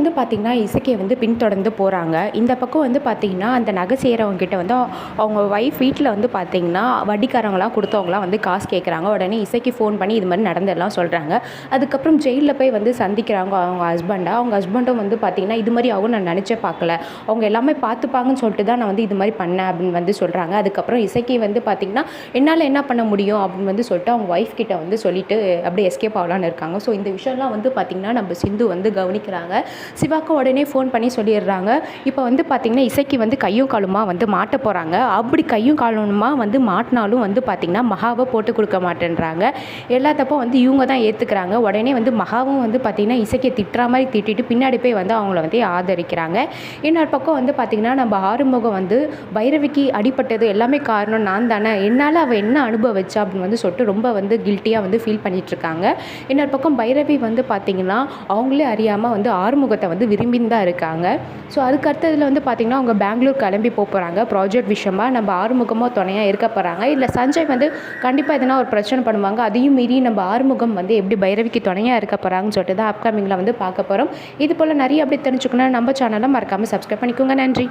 வந்து பார்த்திங்கன்னா இசைக்கு வந்து பின்தொடர்ந்து போகிறாங்க. இந்த பக்கம் வந்து பார்த்திங்கன்னா அந்த நகை செய்கிறவங்க கிட்ட வந்து அவங்க ஒய்ஃப் வீட்டில் வந்து பார்த்திங்கன்னா வட்டிக்காரங்களாம் கொடுத்தவங்களாம் வந்து காசு கேட்குறாங்க. உடனே இசைக்கு ஃபோன் பண்ணி இது மாதிரி நடந்ததெல்லாம் சொல்கிறாங்க. அதுக்கப்புறம் ஜெயிலில் போய் வந்து சந்திக்கிறாங்க அவங்க ஹஸ்பண்டை. அவங்க ஹஸ்பண்டும் வந்து பார்த்திங்கன்னா இது மாதிரி ஆகும் நான் நினச்சே பார்க்கல, அவங்க எல்லாமே பார்த்துப்பாங்கன்னு சொல்லிட்டு தான் நான் வந்து இது மாதிரி பண்ணேன் அப்படின்னு வந்து சொல்கிறாங்க. அதுக்கப்புறம் இசைக்கு வந்து பார்த்திங்கன்னா என்னால் என்ன பண்ண முடியும் அப்படின்னு வந்து சொல்லிட்டு அவங்க ஒய்ஃப் கிட்ட வந்து சொல்லிட்டு அப்படியே எஸ்கேப் ஆகலான்னு இருக்காங்க. ஸோ இந்த விஷயம்லாம் வந்து பார்த்திங்கன்னா நம்ம சிந்து வந்து கவனிக்கிறாங்க. சிவாக்கு உடனே ஃபோன் பண்ணி சொல்லிடுறாங்க. இப்போ வந்து பார்த்திங்கன்னா இசைக்கு வந்து கையும் காலுமா வந்து மாட்ட போகிறாங்க. அப்படி கையும் காலுமா வந்து மாட்டினாலும் வந்து பார்த்திங்கன்னா மகாவை போட்டு கொடுக்க மாட்டேன்றாங்க. எல்லா தப்பும் வந்து இவங்க தான் ஏற்றுக்கிறாங்க. உடனே வந்து மகாவும் வந்து பார்த்திங்கன்னா இசைக்கு திட்டுற மாதிரி திட்டிட்டு பின்னாடி போய் வந்து அவங்கள வந்து ஆதரிக்கிறாங்க. இன்னொரு பக்கம் வந்து பார்த்திங்கன்னா நம்ம ஆறுமுகம் வந்து பைரவிக்கு அடிப்பட்டது எல்லாமே காரணம் நான் தானே, என்னால் அவள் என்ன அனுபவிச்சா அப்படின்னு வந்து சொல்லிட்டு ரொம்ப வந்து கில்ட்டியாக வந்து ஃபீல் பண்ணிகிட்ருக்காங்க. இன்னொரு பக்கம் பைரவி வந்து பார்த்திங்கன்னா அவங்களே அறியாமல் வந்து ஆறுமுகத்தை வந்து விரும்பின்னு தான் இருக்காங்க. ஸோ அதுக்கு அடுத்ததில் வந்து பார்த்திங்கன்னா அவங்க பெங்களூர் கிளம்பி போகிறாங்க ப்ராஜெக்ட் விஷயமா. நம்ம ஆறுமுகமாக துணையாக இருக்க போகிறாங்க. இல்லை சஞ்சய் வந்து கண்டிப்பாக எதனா ஒரு பிரச்சனை பண்ணுவாங்க. அதையும் மீறி நம்ம ஆறுமுகம் வந்து எப்படி பைரவிக்கு துணையாக இருக்க போகிறாங்கன்னு சொல்லிட்டு தான் அப்கமிங்கில் வந்து பார்க்க போகிறோம். இது போல் நிறைய அப்படி தெரிஞ்சுக்கணும் நம்ம சேனலை மறக்காமல் சப்ஸ்கிரைப் பண்ணிக்கோங்க. நன்றி.